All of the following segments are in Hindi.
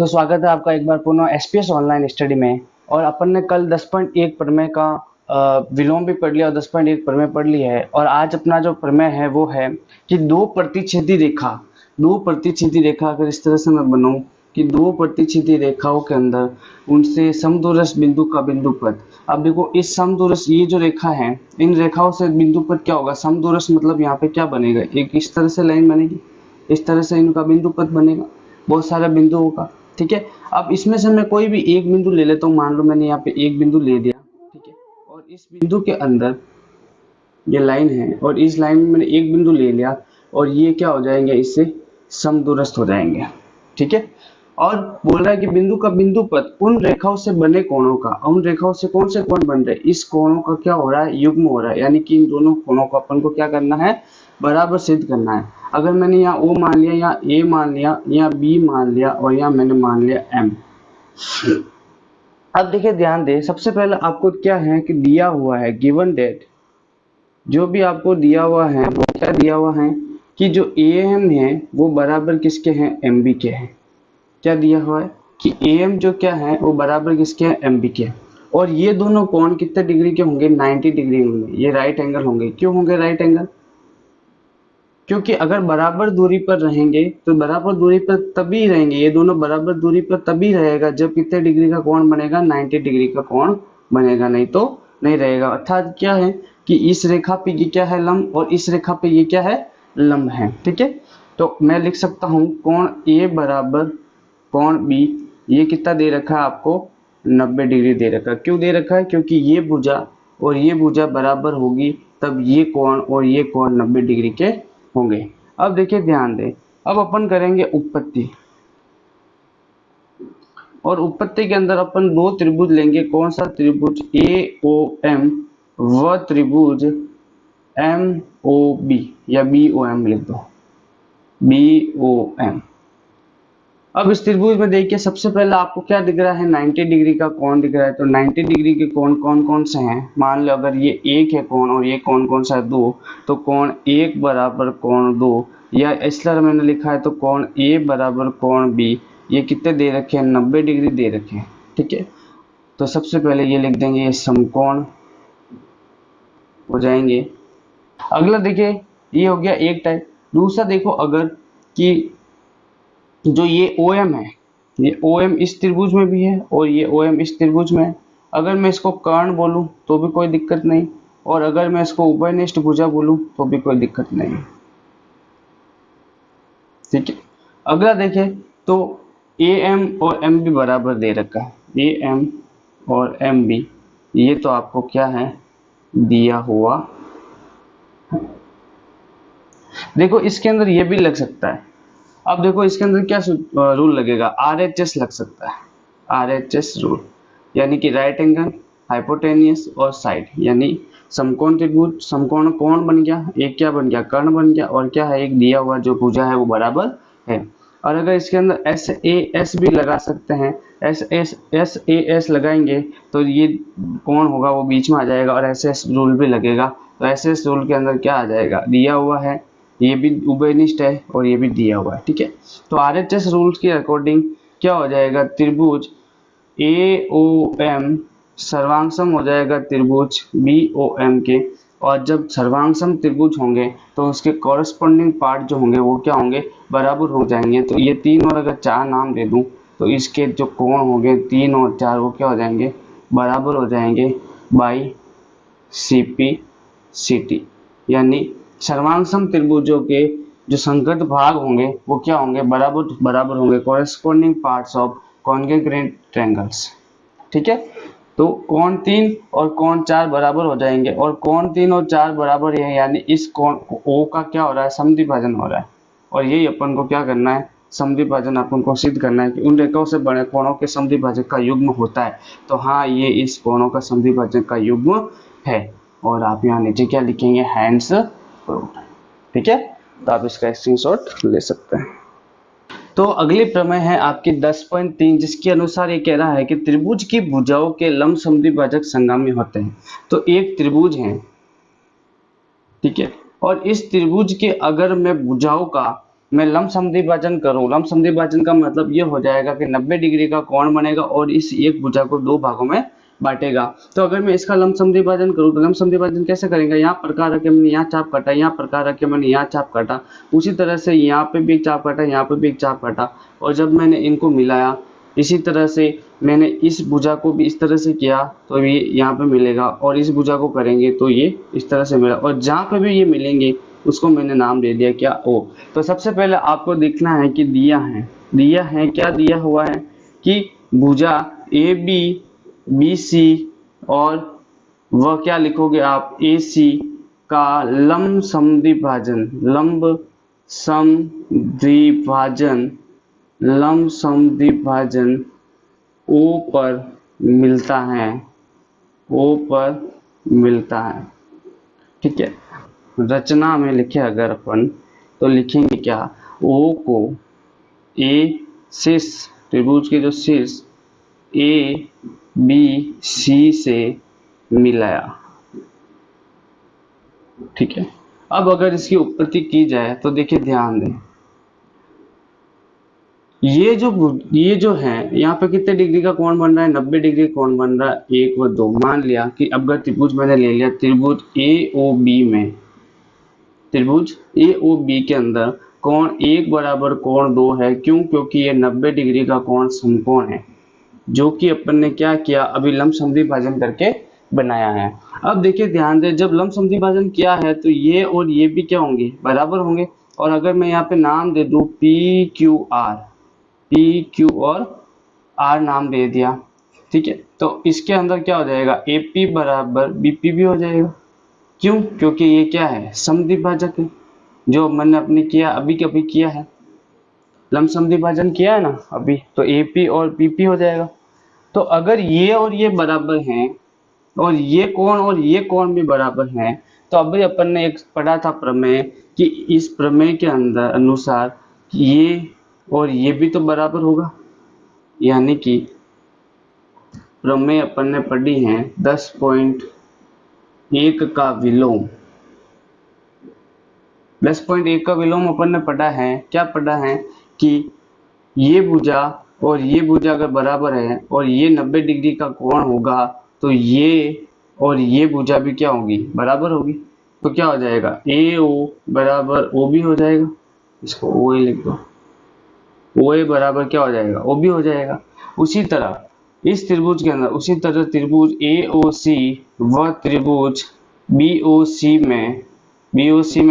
तो स्वागत है आपका एक बार पुनः एसपीएस ऑनलाइन स्टडी में। और अपन ने कल 10.1 प्रमेय का विलोम भी पढ़ लिया और 10.1 प्रमेय पढ़ ली है। और आज अपना जो प्रमेय है वो है कि दो प्रतिच्छेदी रेखा अगर इस तरह से मैं बनाऊं कि दो प्रतिच्छेदी रेखाओं के अंदर उनसे समदूरस्थ बिंदु का बिंदुपथ। अब देखो इस समदूरस्थ ये जो रेखा है, इन रेखाओं से बिंदुपथ क्या होगा, समदूरस्थ मतलब यहाँ पे क्या बनेगा, एक इस तरह से लाइन बनेगी, इस तरह से इनका बिंदुपथ बनेगा, बहुत सारा बिंदु होगा। ठीक है, अब इसमें से मैं कोई भी एक बिंदु ले लेता हूँ। मान लो मैंने यहाँ पे एक बिंदु ले दिया, ठीक है, और इस बिंदु के अंदर ये लाइन है और इस लाइन में मैंने एक बिंदु ले लिया और ये क्या हो जाएंगे, इससे समदूरस्थ हो जाएंगे। ठीक है, और बोल रहा है कि बिंदु का बिंदुपथ उन रेखाओं से बने कोणों का, उन रेखाओं से कौन से कोण बन रहे हैं, इस कोणों का क्या हो रहा है, युग्म हो रहा है। यानी कि इन दोनों कोणों को अपन को क्या करना है, बराबर सिद्ध करना है। अगर मैंने यहाँ O मान लिया, यहाँ A मान लिया, यहाँ B मान लिया और यहाँ मैंने मान लिया M। अब देखिए ध्यान दे, सबसे पहले आपको क्या है कि दिया हुआ है गिवन डेट, जो भी आपको दिया हुआ है वो क्या दिया हुआ है कि जो AM है वो बराबर किसके हैं, MB के हैं। क्या दिया हुआ है कि AM जो क्या है वो बराबर किसके हैं, MB के। और ये दोनों कोण कितने डिग्री के होंगे, 90 डिग्री होंगे। ये राइट एंगल होंगे। क्यों होंगे राइट एंगल, क्योंकि अगर बराबर दूरी पर रहेंगे तो बराबर दूरी पर तभी रहेंगे, ये दोनों बराबर दूरी पर तभी रहेगा जब कितने डिग्री का कोण बनेगा, 90 डिग्री का कोण बनेगा, नहीं तो नहीं रहेगा। अर्थात क्या है कि इस रेखा पे ये क्या है, लंब, और इस रेखा पे ये क्या है, लंब है। ठीक है, तो मैं लिख सकता हूँ कोण A बराबर कोण B, ये कितना दे रखा है आपको, 90 डिग्री दे रखा है। क्यों दे रखा है, क्योंकि ये भुजा और ये भुजा बराबर होगी तब ये कोण और ये कोण 90 डिग्री के होंगे। अब देखिए ध्यान दें, अब अपन करेंगे उत्पत्ति, और उत्पत्ति के अंदर अपन दो त्रिभुज लेंगे। कौन सा त्रिभुज, AOM व त्रिभुज MOB या BOM लिख दो, BOM। अब इस त्रिभुज में देखिए सबसे पहले आपको क्या दिख रहा है, 90 डिग्री का कोण दिख रहा है। तो 90 डिग्री के कोण कौन कौन से हैं, मान लो अगर ये एक है कोण और ये कोण कौन सा है, दो, तो कोण एक बराबर कोण दो, या इस तरह मैंने लिखा है तो कोण A बराबर कोण B, ये कितने दे रखे हैं, 90 डिग्री दे रखे हैं। ठीक है, तो सबसे पहले ये लिख देंगे, ये समकोण हो जाएंगे। अगला देखिए ये हो गया एक टाइप। दूसरा देखो, अगर कि जो ये OM है, ये OM इस त्रिभुज में भी है और ये OM इस त्रिभुज में है। अगर मैं इसको कर्ण बोलूं तो भी कोई दिक्कत नहीं, और अगर मैं इसको उभयनिष्ठ भुजा बोलूं तो भी कोई दिक्कत नहीं। ठीक है, अगला देखें तो AM और MB बराबर दे रखा है, AM और MB ये तो आपको क्या है, दिया हुआ। देखो इसके अंदर ये भी लग सकता है। अब देखो इसके अंदर क्या रूल लगेगा, RHS लग सकता है, RHS रूल, यानी कि राइट एंगल, हाइपोटेनियस और साइड, यानी समकोण त्रिभुज, समकोण कोण बन गया, एक क्या बन गया, कर्ण बन गया, और क्या है, एक दिया हुआ जो भुजा है वो बराबर है। और अगर इसके अंदर SAS भी लगा सकते हैं, SAS लगाएंगे तो ये कोण होगा वो बीच में आ जाएगा, और SS रूल भी लगेगा। तो SS रूल के अंदर क्या आ जाएगा, दिया हुआ है, ये भी उभयनिष्ठ है और ये भी दिया हुआ है। ठीक है, तो RHS रूल्स के अकॉर्डिंग क्या हो जाएगा, त्रिभुज AOM सर्वांगसम हो जाएगा त्रिभुज BOM के। और जब सर्वांगसम त्रिभुज होंगे तो उसके कॉरेस्पॉन्डिंग पार्ट जो होंगे वो क्या होंगे, बराबर हो जाएंगे। तो ये तीन और अगर चार नाम दे दूं तो इसके जो कोण होंगे 3 और 4 वो क्या हो जाएंगे, बराबर हो जाएंगे बाई CP/CT। यानी सर्वांगसम त्रिभुजों के जो संगत भाग होंगे वो क्या होंगे, बराबर होंगे, corresponding parts of congruent triangles. ठीक है, तो कोण 3 और कोण 4 बराबर हो जाएंगे, और कोण 3 और 4 बराबर है, यानी इस कोण O का क्या हो रहा है, समद्विभाजन हो रहा है। और यही अपन को क्या करना है, समद्विभाजन अपन को सिद्ध करना है कि उन रेखाओं से बने कोणों के समद्विभाजक का युग्म होता है। तो हाँ, ये इस कोणों का समद्विभाजक का युग्म है। और आप यहाँ नीचे क्या लिखेंगे, हैंड्स प्रूव्ड। ठीक है, तो आप इसका स्क्रीनशॉट ले सकते हैं। तो अगली प्रमेय है आपकी 10.3, जिसके अनुसार ये कह रहा है कि त्रिभुज की भुजाओं के लंब समद्विभाजक संगामी होते हैं। तो एक त्रिभुज है, ठीक है, और इस त्रिभुज के अगर मैं भुजाओं का मैं लंबसम द्विभाजन करूं, लंबसम द्विभाजन का मतलब ये हो जाएगा कि 90 डिग्री का कोण बनेगा और इस एक भुजा को दो भागों में बांटेगा। तो अगर मैं इसका लंबसम द्विभाजन करूं तो लंबसम द्विभाजन कैसे करेंगे, यहाँ प्रकार रख के मैंने यहाँ चाप काटा, यहाँ प्रकार रख के मैंने यहाँ चाप काटा, उसी तरह से यहाँ पे भी एक चाप काटा, यहाँ पे भी एक चाप काटा, और जब मैंने इनको मिलाया इसी तरह से मैंने इस भुजा को भी इस तरह से किया तो ये यहाँ पे मिलेगा, और इस भुजा को करेंगे तो ये इस तरह से मिला, और जहाँ पे भी ये मिलेंगे उसको मैंने नाम दे दिया क्या, ओ। तो सबसे पहले आपको देखना है कि दिया है क्या दिया हुआ है कि भुजा ए बी बी सी और वह क्या लिखोगे आप ए सी का लंब समद्विभाजन, लंब समद्विभाजन ओ पर मिलता है, ओ पर मिलता है। ठीक है, रचना में लिखे अगर अपन तो लिखेंगे क्या, ओ को ए शीर्ष त्रिभुज के जो शीर्ष ए बी सी से मिलाया। ठीक है, अब अगर इसकी उत्पत्ति की जाए तो देखिए ध्यान दें, ये जो है यहाँ पे कितने डिग्री का कोण बन रहा है, 90 डिग्री कोण बन रहा है, 1 व 2। मान लिया कि अब अगर त्रिभुज मैंने ले लिया, त्रिभुज ए ओ बी में, त्रिभुज ए ओ बी के अंदर कोण 1 बराबर कोण 2 है। क्यों, क्योंकि ये 90 डिग्री का कोण समकोण है, जो कि अपन ने क्या किया, अभी लंब समद्विभाजन करके बनाया है। अब देखिए ध्यान दें, जब लंब समद्विभाजन किया है तो ये और ये भी क्या होंगे, बराबर होंगे। और अगर मैं यहाँ पे नाम दे दूं पी क्यू और आर नाम दे दिया, ठीक है, तो इसके अंदर क्या हो जाएगा, एपी बराबर बीपी भी हो जाएगा। क्यों, क्योंकि ये क्या है, समद्विभाजक है, जो मैंने अपने किया अभी के अभी किया है, लंब समद्विभाजन किया है ना अभी, तो एपी और बीपी हो जाएगा। तो अगर ये और ये बराबर हैं और ये कोण भी बराबर हैं, तो अभी अपन ने एक पढ़ा था प्रमेय कि इस प्रमेय के अंदर अनुसार ये और ये भी तो बराबर होगा, यानी कि प्रमेय अपन ने पढ़ी है 10.1 का विलोम, 10.1 का विलोम अपन ने पढ़ा है। क्या पढ़ा है कि ये भुजा और ये भुजा अगर बराबर है और ये 90 डिग्री का कोण होगा तो ये और ये भुजा भी क्या होगी, बराबर होगी। तो क्या हो जाएगा, ए ओ बराबर ओ भी हो जाएगा, इसको ओ ए लिख दो, ओ ए बराबर क्या हो जाएगा, ओ भी हो जाएगा। उसी तरह इस त्रिभुज के अंदर, उसी तरह त्रिभुज ए ओ सी व त्रिभुज बी ओ सी में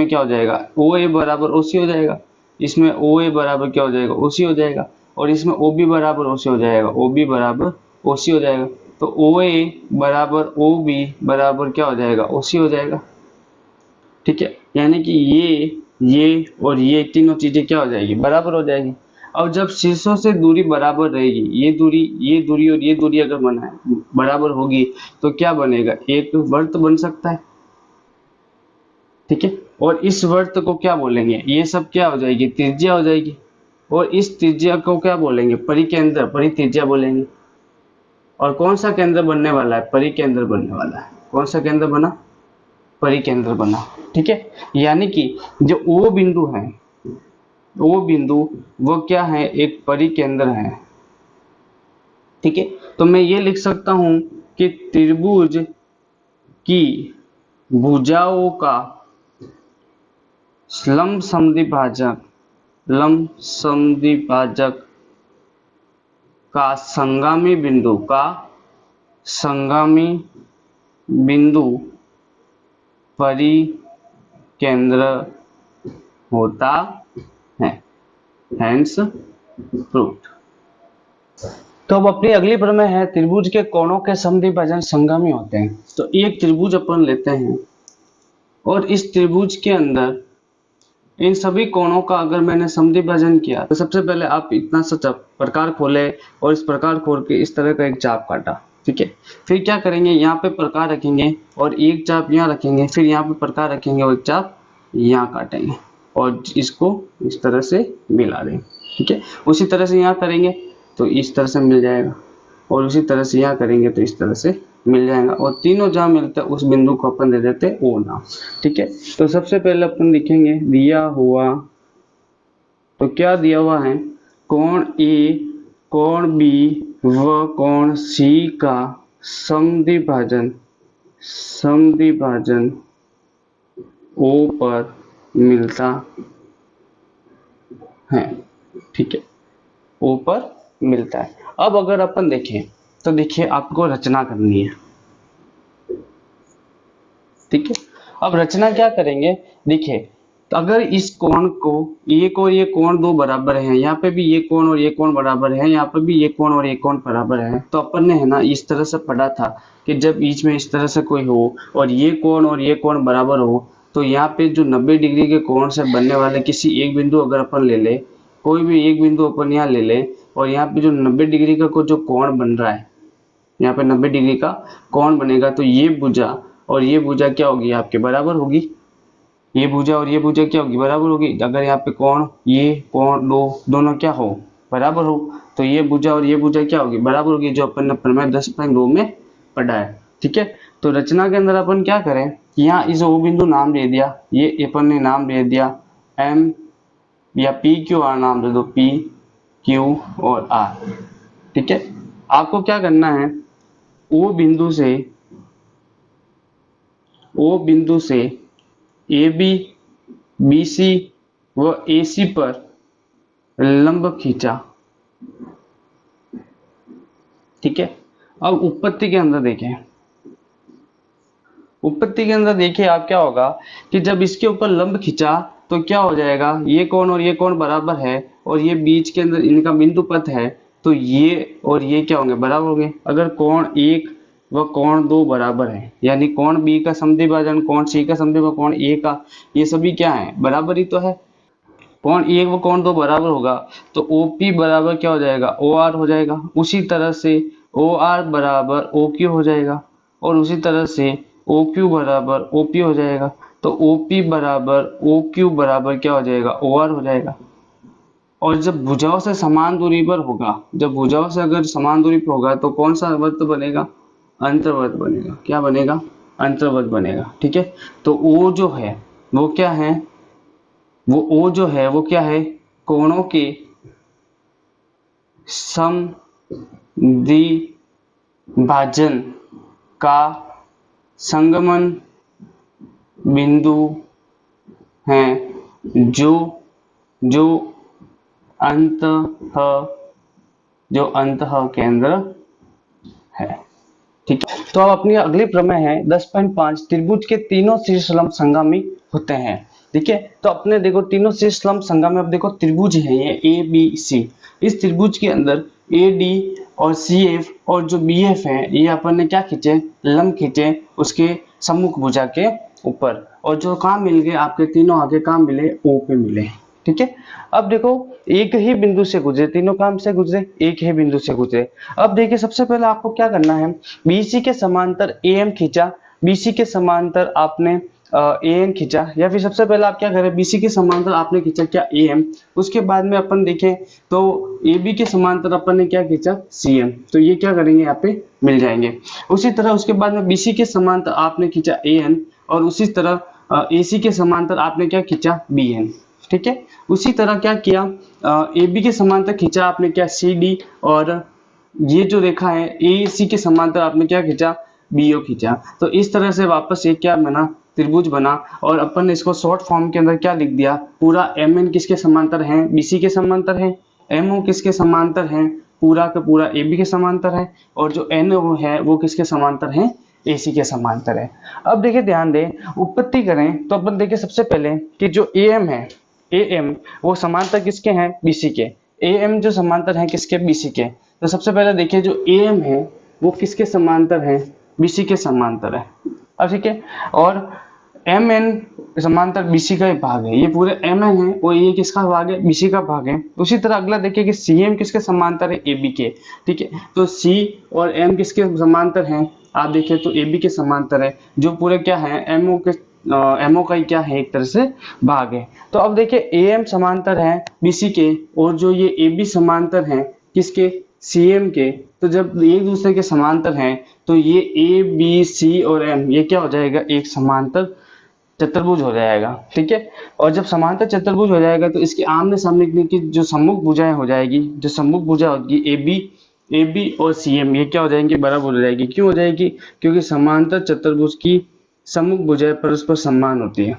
क्या हो जाएगा, ओ ए बराबर ओ सी हो जाएगा, इसमें ओ ए बराबर क्या हो जाएगा, ओ सी हो जाएगा, और इसमें ओ बी बराबर ओ सी हो जाएगा, ओ बी बराबर ओ सी हो जाएगा। तो ओ ए बराबर ओ बी बराबर क्या हो जाएगा, ओ सी हो जाएगा। ठीक है, यानी कि ये और ये तीनों चीजें क्या हो जाएगी, बराबर हो जाएगी। अब जब शीर्षों से दूरी बराबर रहेगी, ये दूरी और ये दूरी अगर बराबर होगी तो क्या बनेगा, एक वर्त बन सकता है। ठीक है, और इस वर्त को क्या बोलेंगे, ये सब क्या हो जाएगी, त्रिज्या हो जाएगी, और इस त्रिज्या को क्या बोलेंगे, परिकेंद्र, परित्रिज्या बोलेंगे। और कौन सा केंद्र बनने वाला है, परिकेंद्र बनने वाला है। कौन सा केंद्र बना, परिकेंद्र बना। ठीक है, यानी कि जो ओ बिंदु है, ओ बिंदु वो क्या है, एक परिकेंद्र है। ठीक है, तो मैं ये लिख सकता हूं कि त्रिभुज की भुजाओं का लंब समद्विभाजक का संगामी बिंदु परिकेंद्र होता है, हेंस प्रूव्ड। तो अब अपनी अगली प्रमेय है, त्रिभुज के कोणों के समद्विभाजन संगामी होते हैं। तो एक त्रिभुज अपन लेते हैं और इस त्रिभुज के अंदर इन सभी कोणों का अगर मैंने समद्विभाजन किया तो सबसे पहले आप इतना सा प्रकार खोले और इस प्रकार खोल के इस तरह का एक चाप काटा। ठीक है, फिर क्या करेंगे, यहाँ पे प्रकार रखेंगे और एक चाप यहाँ रखेंगे, फिर यहाँ पे प्रकार रखेंगे और एक चाप यहाँ काटेंगे और इसको इस तरह से मिला देंगे। ठीक है, उसी तरह से यहाँ करेंगे तो इस तरह से मिल जाएगा, और उसी तरह से यहाँ करेंगे तो इस तरह से मिल जाएगा, और तीनों जहाँ मिलता है उस बिंदु को अपन दे देते हैं ओ नाम। ठीक है, तो सबसे पहले अपन लिखेंगे दिया हुआ तो क्या दिया हुआ है, कोण ए, कोण बी व कोण सी का समद्विभाजन ओ पर मिलता है। ठीक है, ओ पर मिलता है। अब अगर अपन देखें तो देखिए आपको रचना करनी है। ठीक है, अब रचना क्या करेंगे, देखिए तो अगर इस कोण को, ये कोण दो बराबर हैं, यहाँ पे भी ये कोण और ये कोण बराबर है, यहाँ पे भी ये कोण और ये कोण बराबर है, तो अपन ने है ना इस तरह से पढ़ा था कि जब बीच में इस तरह से कोई हो और ये कोण बराबर हो, तो यहाँ पे जो 90 डिग्री के कोण से बनने वाले किसी एक बिंदु अगर अपन ले ले, कोई भी एक बिंदु अपन यहाँ ले ले, और यहाँ पे जो 90 डिग्री का जो कोण बन रहा है, यहाँ पे 90 डिग्री का कोण बनेगा, तो ये भुजा और ये भुजा क्या होगी, आपके बराबर होगी। ये भुजा और ये भुजा क्या होगी, बराबर होगी। अगर यहाँ पे कोण, ये कोण दो दोनों क्या हो, बराबर हो, तो ये भुजा और ये भुजा क्या होगी, बराबर होगी, जो अपन ने प्रमेय 10.2 में पढ़ा है। ठीक है, तो रचना के अंदर अपन क्या करें, यहाँ इस ओ बिंदु नाम दे दिया, ये अपन ने नाम दे दिया एम या पी क्यू आर, नाम दे दो पी क्यू और आर। ठीक है, आपको क्या करना है, ओ बिंदु से ए बी, बी सी व ए सी पर लंब खींचा। ठीक है, अब उत्पत्ति के अंदर देखें, उत्पत्ति के अंदर देखिए आप क्या होगा कि जब इसके ऊपर लंब खींचा तो क्या हो जाएगा, ये कोण और ये कोण बराबर है और ये बीच के अंदर इनका बिंदु पथ है, तो ये और ये क्या होंगे, बराबर होंगे। अगर कोण एक व कोण दो बराबर है, यानी कोण बी का समद्विभाजन कोण सी का समद्विभाजन कोण ए का, ये सभी क्या है, बराबर ही तो है। कोण एक व कोण दो बराबर होगा तो OP बराबर क्या हो जाएगा, OR हो जाएगा। उसी तरह से OR बराबर OQ हो जाएगा और उसी तरह से OQ बराबर OP हो जाएगा। तो OP बराबर OQ बराबर क्या हो जाएगा, OR हो जाएगा। और जब भुजाओं से समान दूरी पर होगा, जब भुजाओं से अगर समान दूरी पर होगा तो कौन सा वृत्त बनेगा, अंतर्वृत्त बनेगा। क्या बनेगा, अंतर्वृत्त बनेगा। ठीक है, तो O जो है वो क्या है, वो O जो है वो क्या है, कोणों के समद्विभाजन का संगमन बिंदु है, जो अंतः केंद्र है। ठीक है, तो अब अपनी अगली प्रमेय है 10.5, त्रिभुज के तीनों शीर्ष लंब संगामी होते हैं। ठीक है, तो अपने देखो तीनों शीर्ष लंब संगामी, अब देखो त्रिभुज है ये ए बी सी, इस त्रिभुज के अंदर ए डी और सी एफ और जो बी एफ है, ये अपन ने क्या खींचे, लंब खींचे उसके सम्मुख भुजा के ऊपर, और जो काम मिल गए आपके तीनों आगे काम मिले ओ पे मिले। ठीक है, अब देखो एक ही बिंदु से गुजरे, तीनों काम से गुजरे, एक ही बिंदु से गुजरे। अब देखिए सबसे पहले आपको क्या करना है, बीसी के समांतर एम खींचा, बीसी के समांतर आपने एएन खींचा, या फिर सबसे पहले आप क्या करें, बीसी के समांतर आपने खींचा क्या, एएम, उसके बाद में अपन देखें तो एबी के समांतर अपन ने क्या खींचा, सीएम, तो ये क्या करेंगे यहाँ पे मिल जाएंगे। उसी तरह उसके बाद में बीसी के समांतर आपने खींचा एएन, और उसी तरह एसी के समांतर आपने क्या खींचा, बीएन। ठीक है, उसी तरह क्या किया, AB के समांतर खींचा आपने क्या, CD, और ये जो रेखा है AEC के समांतर आपने क्या खींचा, BO खींचा। तो इस तरह से वापस एक क्या बना, त्रिभुज बना, और अपन ने इसको शॉर्ट फॉर्म के अंदर क्या लिख दिया, पूरा MN किसके समांतर है, BC के समांतर है, MO किसके समांतर है, पूरा का पूरा AB के समांतर है, और जो NO है वो किसके समांतर है, AC के समांतर है। अब देखिए ध्यान दें, उत्पत्ति करें तो अपन देखिए सबसे पहले कि जो AM है, AM वो समांतर किसके हैं, BC के, AM जो समांतर हैं किसके, BC के। तो सबसे पहले देखिए जो AM है वो किसके समांतर है, BC के समांतर है। अब ठीक है, और MN समांतर BC का भाग है, ये पूरे MN है और ये किसका भाग है, BC का भाग है। उसी तरह अगला देखिए कि CM किसके समांतर है, AB के। ठीक है, तो C और M किसके समांतर हैं, आप देखिए तो AB के समांतर है, जो पूरे क्या है, MO का ही क्या है, एक तरह से भाग है। तो अब देखिए AM समांतर है BC के, और जो ये AB समांतर है किसके, CM के। तो जब एक दूसरे के समांतर हैं तो ये A B C और M ये क्या हो जाएगा, एक समांतर चतुर्भुज हो जाएगा, ठीक है। और जब समांतर चतुर्भुज हो जाएगा तो इसके आमने सामने की जो सम्मुख भुजाएं हो जाएगी, जो सम्मुख भुजा होगी ए बी और सी एम, ये क्या हो जाएंगे, बराबर हो जाएगी। क्यों हो जाएगी, क्योंकि समांतर चतुर्भुज की सम्मुख भुजाएं परस्पर समान होती है।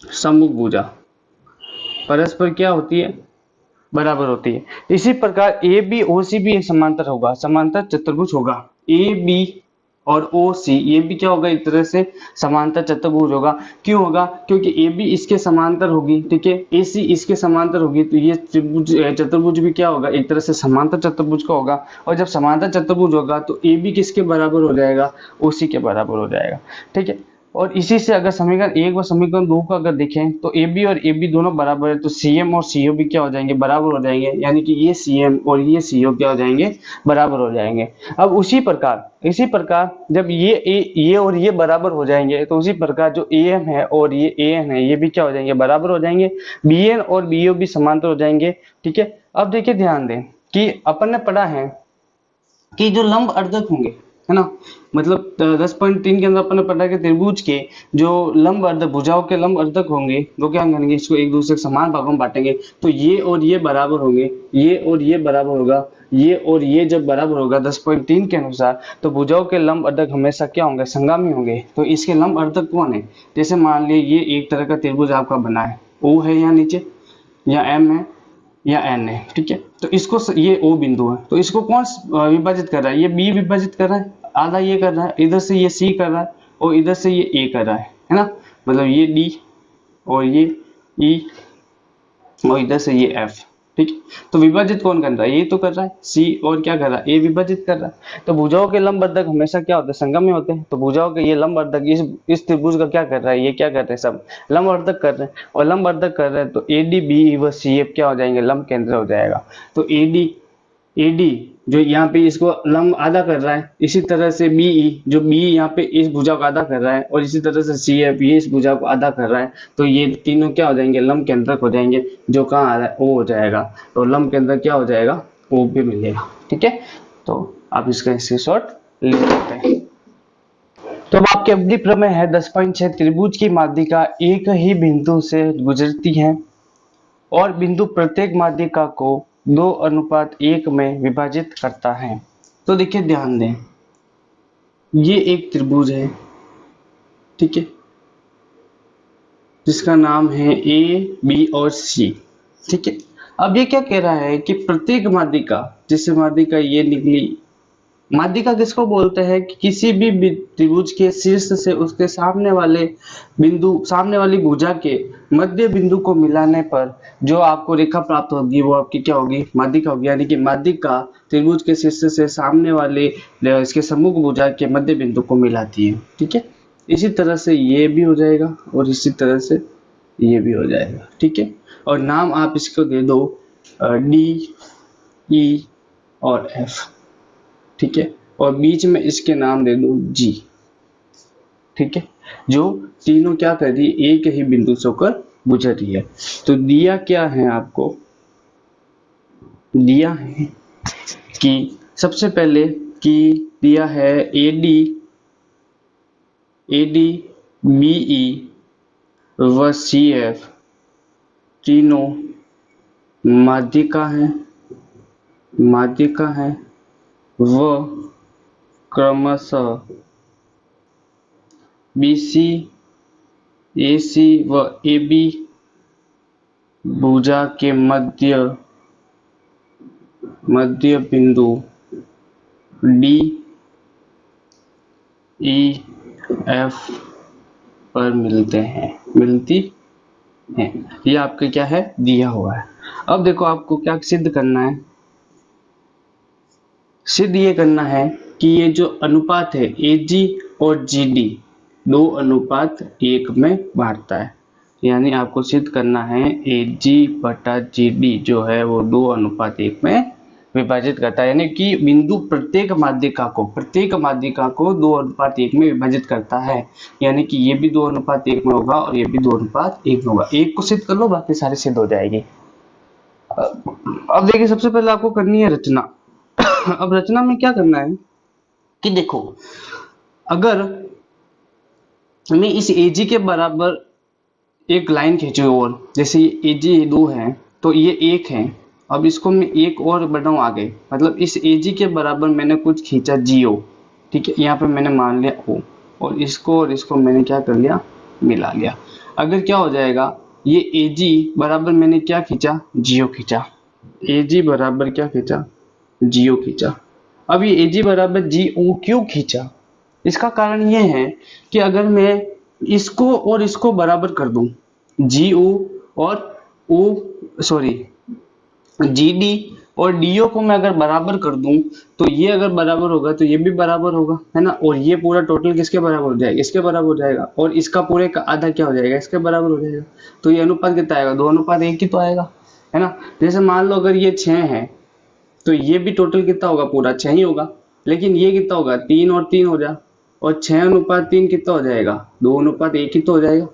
सम्मुख भुजा परस्पर क्या होती है, बराबर होती है। इसी प्रकार ए बी ओ सी भी एक समांतर होगा, समांतर चतुर्भुज होगा। ए बी और ओ सी ये भी क्या होगा, एक तरह से समांतर चतुर्भुज होगा। क्यों होगा, क्योंकि ए बी इसके समांतर होगी, ठीक है, ए सी इसके समांतर होगी, तो ये त्रिभुज चतुर्भुज भी क्या होगा, एक तरह से समांतर चतुर्भुज का होगा। और जब समांतर चतुर्भुज होगा तो ए बी किसके बराबर हो जाएगा, ओ सी के बराबर हो जाएगा, ठीक है। और इसी से अगर समीकरण 1 व समीकरण 2 को अगर देखें तो ए बी और ए बी दोनों बराबर है, तो सी एम और सी ओ भी क्या हो जाएंगे, बराबर हो जाएंगे। यानी कि ये सी एम और ये सी ओ क्या हो जाएंगे, बराबर हो जाएंगे। अब इसी प्रकार जब ये और ये बराबर हो जाएंगे तो उसी प्रकार जो ए एम है और ये ए एन है ये भी क्या हो जाएंगे, बराबर हो जाएंगे। बी एन और बी ओ भी समांतर हो जाएंगे, ठीक है। अब देखिए ध्यान दें कि अपन ने पढ़ा है कि जो लंब अर्धक होंगे, है ना, मतलब 10.3 के अंदर अपन ने पढ़ा कि त्रिभुज के जो लंब अर्धक, भुजाओं के लंब अर्धक होंगे वो क्या करेंगे, इसको एक दूसरे के समान भागों में बांटेंगे, तो ये और ये बराबर होंगे, ये और ये बराबर होगा, ये और ये जब बराबर होगा 10.3 के अनुसार, तो भुजाओं के लंब अर्धक हमेशा क्या होंगे, संगामी होंगे। तो इसके लंब अर्धक कौन है, जैसे मान लीजिए ये एक तरह का त्रिभुज आपका बना है, ओ है यहाँ नीचे, या एम है या एन है, ठीक है। तो इसको ये ओ बिंदु है, तो इसको कौन विभाजित कर रहा है, ये बी विभाजित कर रहा है, आधा ये कर रहा है, इधर से ये सी कर रहा है और इधर से ये ए कर रहा है ना, मतलब ये डी और ये ई और इधर से ये एफ, ठीक है। तो विभाजित कौन कर रहा है, ये तो कर रहा है सी, और क्या कर रहा है, ए विभाजित कर रहा है। तो भुजाओं के लंब अर्धक हमेशा क्या होते हैं, संगम होते हैं। तो भुजाओं के ये लंब अर्धक इस त्रिभुज का क्या कर रहा है, ये क्या कर रहे हैं, सब लंब अर्धक कर रहे हैं। और लंब अर्धक कर रहे हैं तो ए डी बी व सी एफ क्या हो जाएंगे, लंब केंद्र हो जाएगा। तो एडी जो यहाँ पे इसको लंब आधा कर रहा है, इसी तरह से बीई जो बी यहाँ पे इस भुजा को आधा कर रहा है, और इसी तरह से सी एफ ये इस भुजा को आधा कर रहा है, तो ये तीनों क्या हो जाएंगे, लंब केंद्रक हो जाएंगे। जो कहाँ आ रहा है, ओ हो जाएगा, तो लंब केंद्रक क्या हो जाएगा, ओ भी मिलेगा, ठीक है। तो आप इसका स्क्रीनशॉट ले सकते हैं। तो अब आपके अवधि प्रमेय है 10.6, त्रिभुज की माध्यिका एक ही बिंदु से गुजरती है और बिंदु प्रत्येक माध्यिका को 2:1 में विभाजित करता है। तो देखिए ध्यान दें, ये एक त्रिभुज है, ठीक है, जिसका नाम है ए बी और सी, ठीक है। अब ये क्या कह रहा है कि प्रत्येक माध्यिका, जैसे माध्यिका ये निकली, माध्यिका किसको बोलते हैं कि किसी भी त्रिभुज के शीर्ष से उसके सामने वाले बिंदु, सामने वाली भुजा के मध्य बिंदु को मिलाने पर जो आपको रेखा प्राप्त होगी वो आपकी क्या होगी, माध्यिका होगी। यानी कि माध्यिका त्रिभुज के शीर्ष से सामने वाले इसके सम्मुख भुजा के मध्य बिंदु को मिलाती है, ठीक है। इसी तरह से ये भी हो जाएगा और इसी तरह से ये भी हो जाएगा, ठीक है। और नाम आप इसको दे दो डी, ई और एफ, ठीक है। और बीच में इसके नाम दे दो जी, ठीक है। जो तीनों क्या कर रही है, एक ही बिंदु से होकर गुजर रही है। तो दिया क्या है आपको, दिया है कि सबसे पहले कि दिया है एडी बीई व सी एफ तीनों माध्यिका है व क्रमशः बीसी, एसी व एबी भुजा के मध्य बिंदु डी ई एफ पर मिलती हैं। ये आपके क्या है, दिया हुआ है। अब देखो आपको क्या सिद्ध करना है, सिद्ध ये करना है कि ये जो अनुपात है एजी और जीडी 2:1 में बांटता है। यानी आपको सिद्ध करना है एजी बटा जीडी जो है वो 2:1 में विभाजित करता है। यानी कि बिंदु प्रत्येक माध्यिका को 2:1 में विभाजित करता है। यानी कि ये भी 2:1 में होगा और ये भी 2:1 में होगा। एक को सिद्ध कर लो, बाकी सारे सिद्ध हो जाएगी। अब देखिए सबसे पहले आपको करनी है रचना। अब रचना में क्या करना है कि देखो, अगर मैं इस AG के बराबर एक लाइन खींचू और जैसे ये AG 2 है तो ये 1 है, अब इसको मैं एक और बढ़ाऊं आगे, मतलब इस AG के बराबर मैंने कुछ खींचा GO, ठीक है, यहाँ पे मैंने मान लिया O, और इसको मैंने क्या कर लिया, मिला लिया। अगर क्या हो जाएगा, ये AG बराबर मैंने क्या खींचा, GO खींचा, AG बराबर क्या खींचा, GO खींचा। अब ये AG बराबर GO क्यों खींचा, इसका कारण ये है कि अगर मैं इसको और इसको बराबर कर दूं, GO और GD और DO को मैं अगर बराबर कर दूं, तो ये अगर बराबर होगा तो ये भी बराबर होगा, है ना, और ये पूरा टोटल किसके बराबर हो जाएगा, इसके बराबर हो जाएगा, और इसका पूरे का आधा क्या हो जाएगा, इसके बराबर हो जाएगा। तो ये अनुपात कितना आएगा, 2:1 ही तो आएगा, है ना। जैसे मान लो अगर ये 6 है तो ये भी टोटल कितना होगा, पूरा 6 ही होगा, लेकिन ये कितना होगा, 3 और 3 हो जाए, और 6:3 कितना हो जाएगा, 2:1 ही तो हो जाएगा,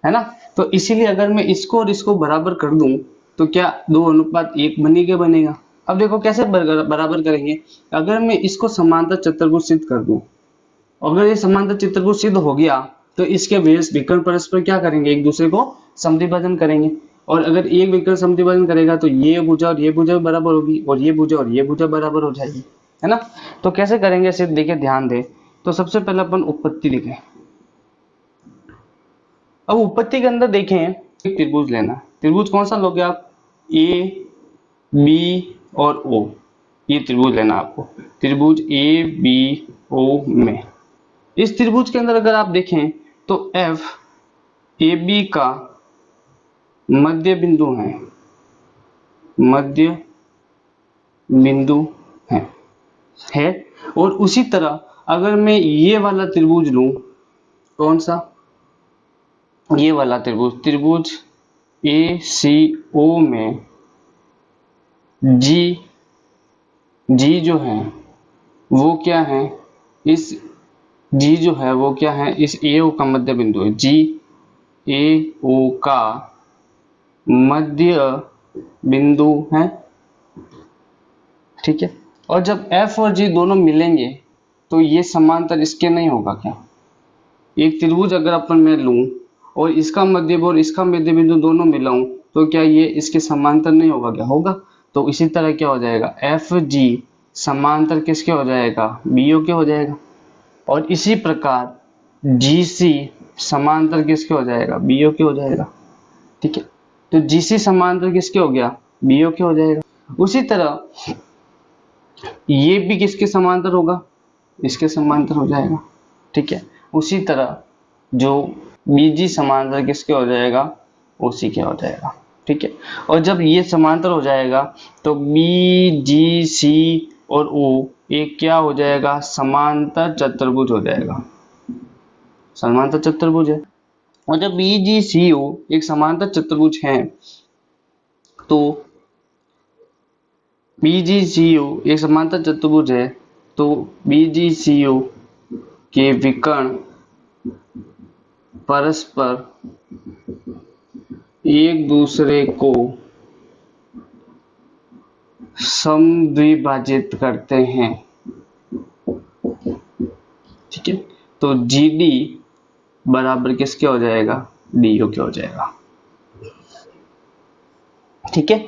है ना। तो इसीलिए अगर मैं इसको और इसको बराबर कर दूं तो क्या 2:1 बनी के बनेगा। अब देखो कैसे बराबर करेंगे, अगर मैं इसको समांतर चतुर्भुज सिद्ध कर दूं, अगर ये समांतर चतुर्भुज सिद्ध हो गया तो इसके विकर्ण परस्पर क्या करेंगे, एक दूसरे को समद्विभाजन करेंगे, और अगर एक विकर्ण समद्विभाजन करेगा तो ये भुजा और ये भुजा बराबर होगी, और ये भुजा और ये भुजा बराबर हो जाएगी, है ना। तो कैसे करेंगे सिद्ध, देखिए ध्यान दे। तो सबसे पहले अपन उत्पत्ति लिखें। अब उत्पत्ति के अंदर देखें, एक त्रिभुज लेना, त्रिभुज कौन सा लोगे आप, ए बी और ओ, ये त्रिभुज लेना आपको, त्रिभुज ए बी ओ में। इस त्रिभुज के अंदर अगर आप देखें तो एफ ए बी का मध्य बिंदु है, और उसी तरह अगर मैं ये वाला त्रिभुज लूं, कौन सा, ये वाला त्रिभुज ए सी ओ में जी जो है वो क्या है, इस जी जो है वो क्या है, इस ए ओ का मध्य बिंदु है, जी ए ओ का मध्य बिंदु है, ठीक है। और जब एफ और जी दोनों मिलेंगे तो ये समांतर इसके नहीं होगा क्या, एक त्रिभुज अगर अपन मैं लूं और इसका मध्य और इसका मध्य बिंदु दोनों मिलाऊं तो क्या ये इसके समांतर नहीं होगा क्या, होगा। तो इसी तरह क्या हो जाएगा, एफ जी समांतर किसके हो जाएगा, बीओ के हो जाएगा, और इसी प्रकार जीसी समांतर किसके हो जाएगा, बीओ के हो जाएगा, ठीक है। तो जीसी समांतर किसके हो गया, बीओ के हो जाएगा। उसी तरह ये भी किसके समांतर होगा, इसके समांतर हो जाएगा, ठीक है। उसी तरह जो बीजी समांतर किसके हो जाएगा, ओसी के हो जाएगा, ठीक है। और जब ये समांतर हो जाएगा तो बी जी सी और ओ एक क्या हो जाएगा, समांतर चतुर्भुज हो जाएगा, समांतर चतुर्भुज है। और जब बी जी सी ओ एक समांतर चतुर्भुज है तो BGCO एक समांतर चतुर्भुज है, तो BGCO के विकर्ण परस्पर एक दूसरे को समद्विभाजित करते हैं, ठीक है। तो GD बराबर किसके हो जाएगा, DO के हो जाएगा, ठीक है।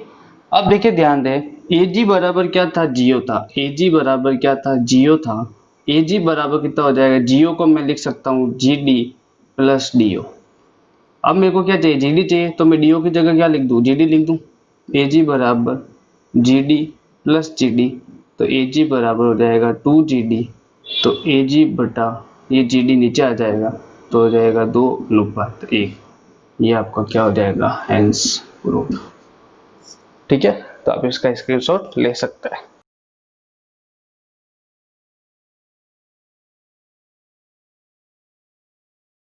अब देखिए ध्यान दें, AG बराबर क्या था, GO था, AG बराबर क्या था, GO था, AG बराबर कितना हो जाएगा, GO को मैं लिख सकता हूँ GD प्लस DO। अब मेरे को क्या चाहिए, GD चाहिए, तो मैं DO की जगह क्या लिख दूँ, GD लिख दूँ। AG बराबर GD प्लस GD, तो AG बराबर हो जाएगा 2GD, तो AG बटा ये GD नीचे आ जाएगा तो हो जाएगा 2:1, ये आपका क्या हो जाएगा, हेंस प्रूफ, ठीक है। तो आप इसका स्क्रीनशॉट ले सकते हैं।